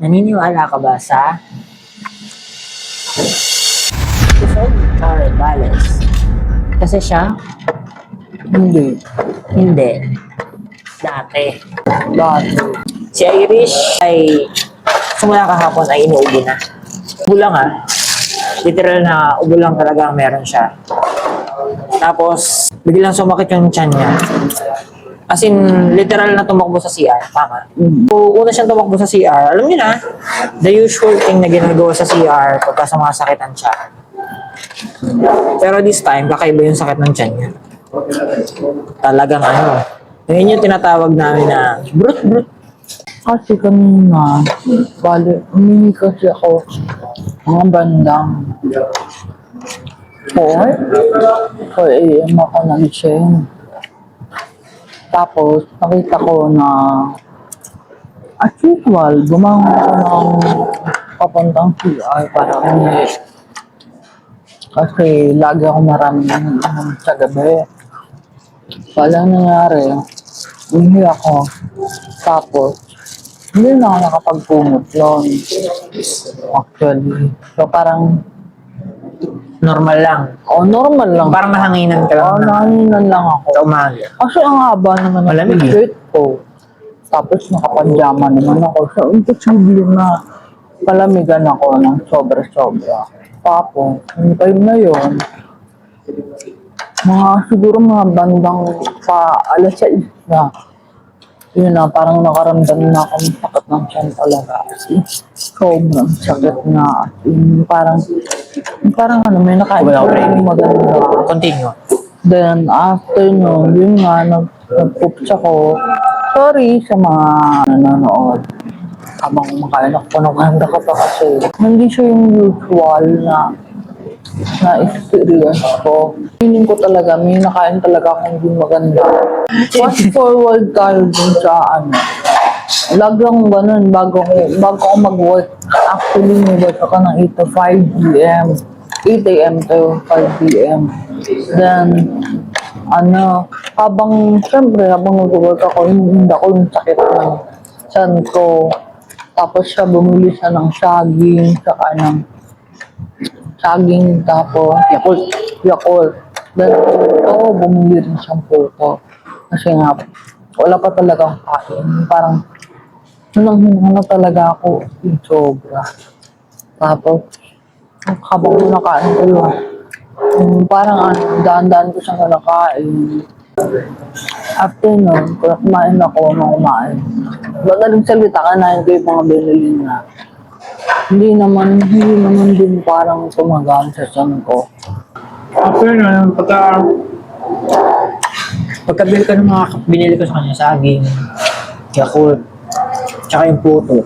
Naniniwala ka ba sa Quezon or Bales? Kasi siya, Hindi. hindi. Dati. Dati. Si Irish ay simula kahapon ay inuubo na. Ubo lang ah. Literal na ubo lang talaga ang meron siya. Tapos, biglang sumakit yung tiyan niya. As in, literal na tumakbo sa CR. Tama. So, una siyang tumakbo sa CR. Alam niyo na, the usual thing na ginagawa sa CR pagka sumasakitan siya. Pero this time, kakaiba yung sakit ng tiyan niya. Talagang ano. Yun yung tinatawag namin na brut. Kasi kanina, bali, umihi kasi ako mga bandang 4 a.m. ako nagising. Tapos, nakita ko na as usual, gumangon ako ng papuntang CR para umihi. Kasi lagi ako maraming inom sa gabi. Walang nangyari, umihi ako. Tapos, hindi na ako nakapagpumot nun. Actually. So, parang, Normal lang. normal lang. Parang mahanginan ka lang na Nahanginan lang ako. sa umaga. Kasi ang haba naman ng Malamig eh. t-shirt ko. Tapos nakapanjama naman ako. So, imposible na palamigan ako ng sobra-sobra. Tapos, yung time na yun, siguro mga bandang pa alas 6 na. Yun na, parang nakaramdam na ako ng sakit ng tiyan talaga. Sobrang sakit na. Parang ano, may nakain Wala ko ko rin. yung maganda. Continue. Then, after nun, yun nga, nag-poops ako. Sorry sa mga nanonood. Habang kumakain ako ng handa ka pa kasi. Hindi siya yung usual na experience ko. Feeling ko talaga, may nakain talaga akong hindi maganda. Fast forward tayo dun sa ano. Lagi akong ganun, bago ako mag-work. Actually, may work ako ng 8 to 5 p.m. 8 a.m. to 5 p.m. Then, syempre, habang nag-work ako, hindi ako yung sakit ng tiyan ko. Tapos siya, bumili siya ng saging, tapos Yakult. Then, bumili rin siyang puto. Kasi nga, wala pa talaga akong kain. Parang, hinang talaga ako, yung sobra. Tapos, habang nakain ko yun, parang daan-daan ko siyang nakain. After nun, kumain ako. Madaling salita, kanain ko yung mga binili na. Hindi naman din parang tumagaan sa tiyan ko. After na, pagkabili ka ng mga binili ko sa kanya, saging, Yakult, tsaka yung puto.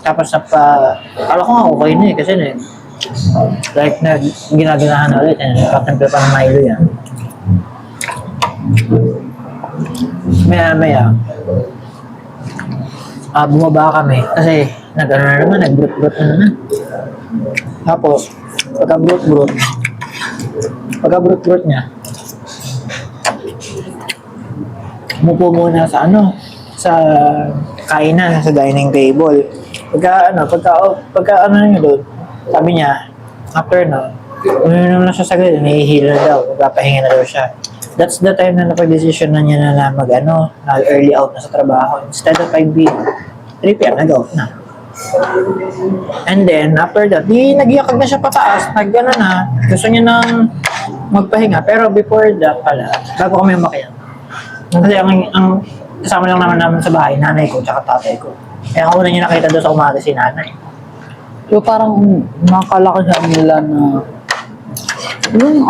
Tapos kala ko nga okay na eh, kasi like ginaganahan na ulit, nagkatemple pa ng Milo yan. Maya, bumaba kami, kasi nag-brut na naman. Tapos, pagka-brut niya, umupo muna sa kainan, sa dining table. Pagka niyo doon, sabi niya, after uminom na siya saglit, nahihilo na daw, magpapahinga na daw siya. That's the time na napag-decision na niya na early out na sa trabaho. Instead of 5 p.m., 3 p.m. nag-out na. And then, after that, nag-iakag na siya pataas, gusto niya nang magpahinga. Pero before that pala, bago kami umakyat. Kasi ang kasama lang naman sa bahay, nanay ko, tsaka tatay ko. Kaya ako na niya nakita doon sa umaga si nanay. So parang nakalakasan nila na yung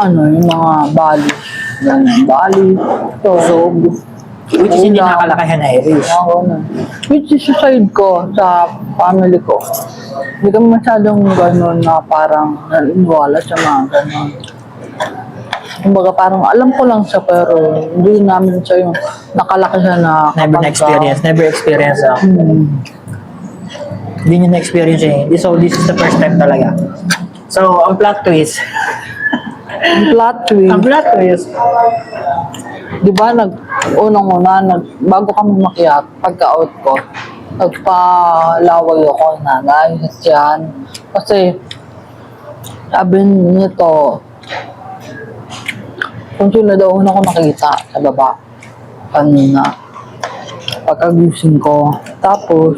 mga bali. So, Which is hindi nakalakihan na Irish. Which is sa side ko, sa family ko. Hindi kami masyadong gano'n na parang naniniwala sa mga gano'n. Kumbaga parang alam ko lang siya pero hindi namin siya yung nakalaki siya na Never experience ako. Hindi niya na-experience eh. So, this is the first time talaga. So, ang plot twist, di ba, unang-una, bago kami makiat, pagka-out ko, nagpalaway ako na naayos yan. Kasi, sabi nito, kung sino daw una ko nakita sa baba kanina, pagkagising ko. Tapos,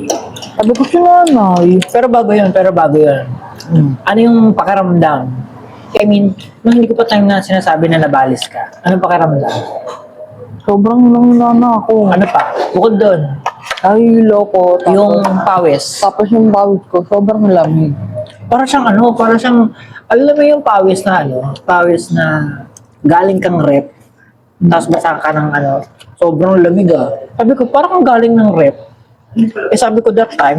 sabi ko si nanay. Pero bago yun. Ano yung pakiramdam? I mean, nung hindi ko pa time na sinasabi na nabalis ka, anong pakiramdam? Sobrang nangina na ako. Ano pa? Bukod doon, Nahihilo ko. Tapos, yung pawis. tapos yung bawit ko, sobrang lamig. Parang siyang, alam mo yung pawis na galing kang rep, tapos basa ka ng sobrang lamig ah. Sabi ko, parang kang galing ng rep. Sabi ko that time,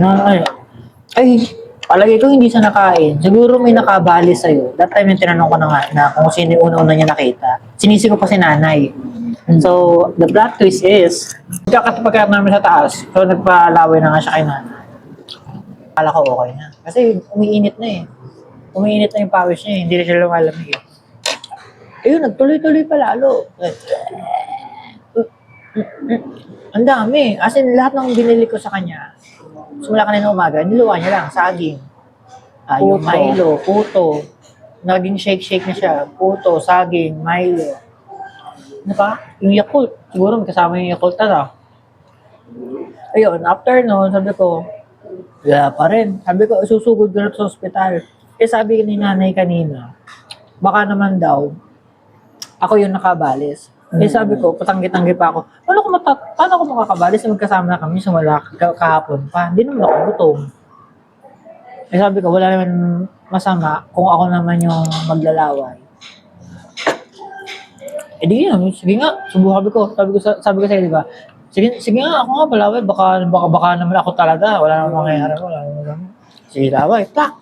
palagi ko hindi siya nakain. Siguro may nakabali sa'yo. That time yung tinanong ko na nga na kung sino yung una-una niya nakita. Sinisi ko pa si nanay. So, the plot twist is, pagkakatapagat namin sa taas, so nagpalaway na nga siya kay nanay. Akala ko okay na. Kasi umiinit na eh. Umiinit na yung pawis niya eh. Hindi na siya lumalamig eh. Ayun, nagtuloy-tuloy pa lalo. Ang dami. As in, lahat ng binili ko sa kanya, simula kanina umaga, niluwa niya lang, saging. Yung Puto. Milo, puto. Naging shake-shake na siya. Puto, saging, Milo. Ano pa? Yung Yakult. Siguro may kasama yung Yakult na. Ayun, after noon, sabi ko, wala pa rin. Sabi ko, susugod ko na sa ospital. Sabi ni nanay kanina, baka naman daw, ako yung nakabalis. Sabi ko, patanggi-tanggi pa ako. Paano ako makakabalis? Magkasama na kami, sumala kahapon pa. Hindi naman ako gutom. Sabi ko, wala naman masama kung ako naman yung maglalaway. Di yun, sige nga, sabi ko sa'yo, di ba? Sige nga, ako nga balaway, baka naman ako talaga, wala naman mangyayari, wala naman. Sige, laway, plak!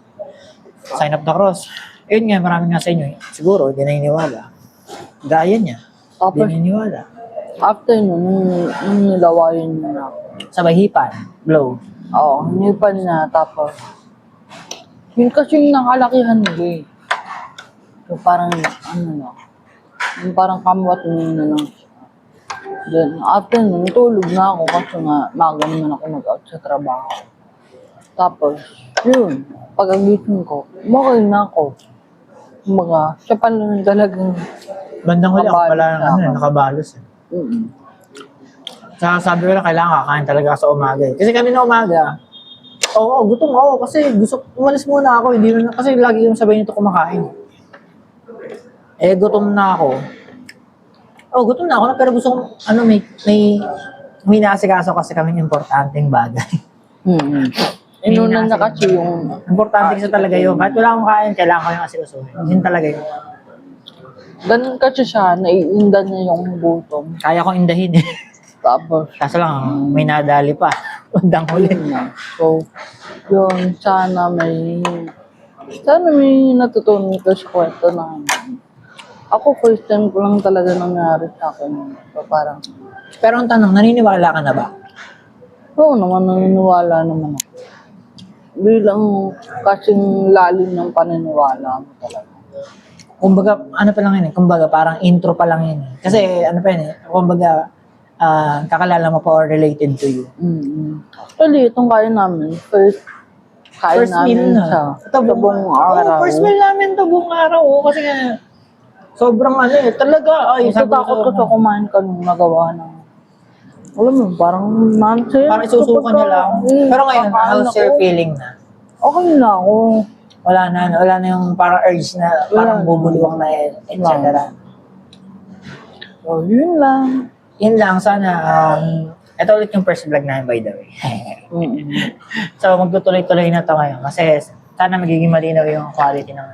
Sign up the cross. Ayun nga, marami nga sa inyo, siguro, hindi naniniwala. Gaya niya, hindi Tapos, naniniwala. after nun, nung nilawayan niya na ako. Sabay hipan, blow. Oo, hinipan niya. Tapos, yun kasi yung nakalakihan nila eh. So, parang, yung parang kamwat na lang siya. Then, after nun, tulog na ako kasi nga, maaga naman ako mag-out sa trabaho. Tapos, yun, pag-agising ko, okay na ako. Kumbaga, siya pa lang talagang Bandang huli ako pala Nakabalos nakabalos eh. mm, Saka sabi ko na kailangan kakain talaga sa umaga eh. Kasi kanina umaga, gutom ako kasi umalis muna ako. Hindi na, kasi lagi yung sabay nito kumakain. Gutom na ako. Gutom na ako pero gusto kong, may naasikaso kasi kaming importanteng bagay. Inunan na kasi yung Importante kasi talaga yun. Kahit wala akong kain, kailangan ko yung asikasuhin. Yun talaga yun. ganun kasi siya, naiinda niya yung gutom. Kaya kong indahin eh. Tapos, Kaso lang, may nadali pa. Bandang huli. yun na. So, yun, sana may natutunan ko sa kwento na ako first time ko lang talaga nangyari sa akin. So, parang, Pero ang tanong, naniniwala ka na ba? oo naman, naniniwala naman ako. Bilang kasing lalim ng paniniwala mo talaga. Kumbaga, ano pa lang yun eh. Kumbaga, parang intro pa lang yun eh. Kasi, ano pa yun eh. Kumbaga, kakalala mo pa or related to you. Actually, itong kain namin, first kain namin meal sa buong araw. First meal namin to buong araw. Kasi nga, sobrang talaga. Natatakot ko sa kumain ka nung nagawa ng alam mo, parang nonsense. Parang isusuka niya lang. Pero ngayon, how's your feeling na? Okay na ako. Wala na yung parang urge na parang bubuluwang na etc. So, yun lang. Yun lang, sana, ito ulit yung first vlog namin by the way. So, magtutuloy-tuloy na to ngayon kasi sana magiging malinaw yung quality ng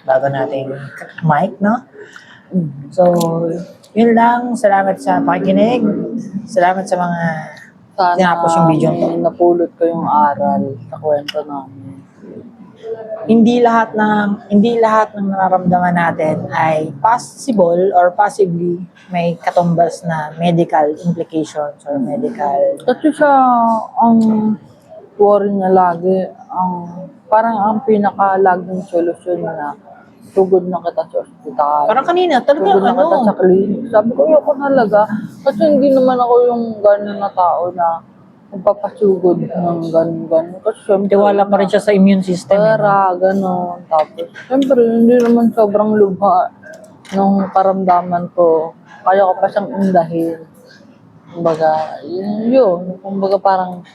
bago nating mic, no? So, yun lang. Salamat sa pakikinig. Salamat sa mga Sana tinapos yung video may napulot ko yung aral sa kwento namin. hindi lahat ng nararamdaman natin ay possible or possibly may katumbas na medical implications or medical. Kasi siya, ang worry niya lagi, parang ang pinaka-laging solusyon na tugod na kita sa ospital. Parang kanina, talaga Tugod na kita sa clinic. Sabi ko, ayoko talaga. Kasi hindi naman ako yung gano'n na tao na magpapasugod ng ganun-ganun. Kasi syempre, Tiwala pa rin siya sa immune system. pera, gano'n. Tapos, syempre, hindi naman sobrang lubha nung karamdaman ko. Kaya ko pa siyang indahin. Kumbaga, yun. Kumbaga parang,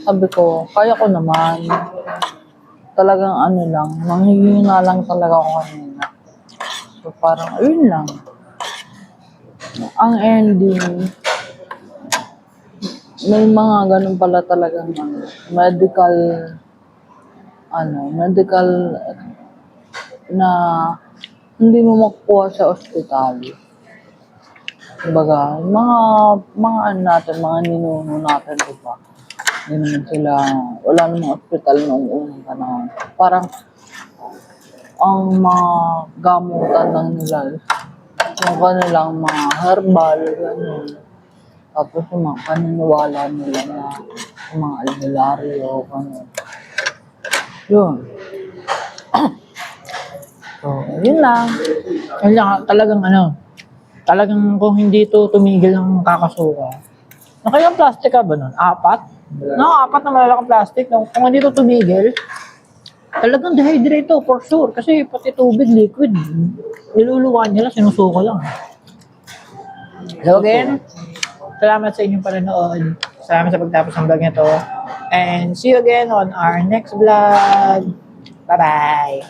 sabi ko, kaya ko naman. Talagang ano lang, manghihina lang talaga ako kanina. So parang, ayun lang. Ang ending, may mga ganun pala talagang medical na hindi mo makukuha sa ospital. Kumbaga, mga ano natin, mga ninuno natin, di ba? Hindi naman sila, wala namang ospital noong unang panahon. Parang, ang mga gamutan lang nila, yung kanilang mga herbal, gano'n. Tapos yung mga paniniwala nila na yung mga albularyo, gano'n. Yun. So, yun lang. Yun lang, talagang kung hindi to tumigil ng kakasuka. Nakailang plastic ka ba nun? 4? No, 4 na malalaking plastic. Kung hindi to tumigil, talagang dehydrate to, for sure. Kasi pati tubig, liquid, niluluwan nila, sinusuko lang. So again, salamat sa inyong panonood. Salamat sa pagtapos ng vlog nito. And see you again on our next vlog. Bye-bye.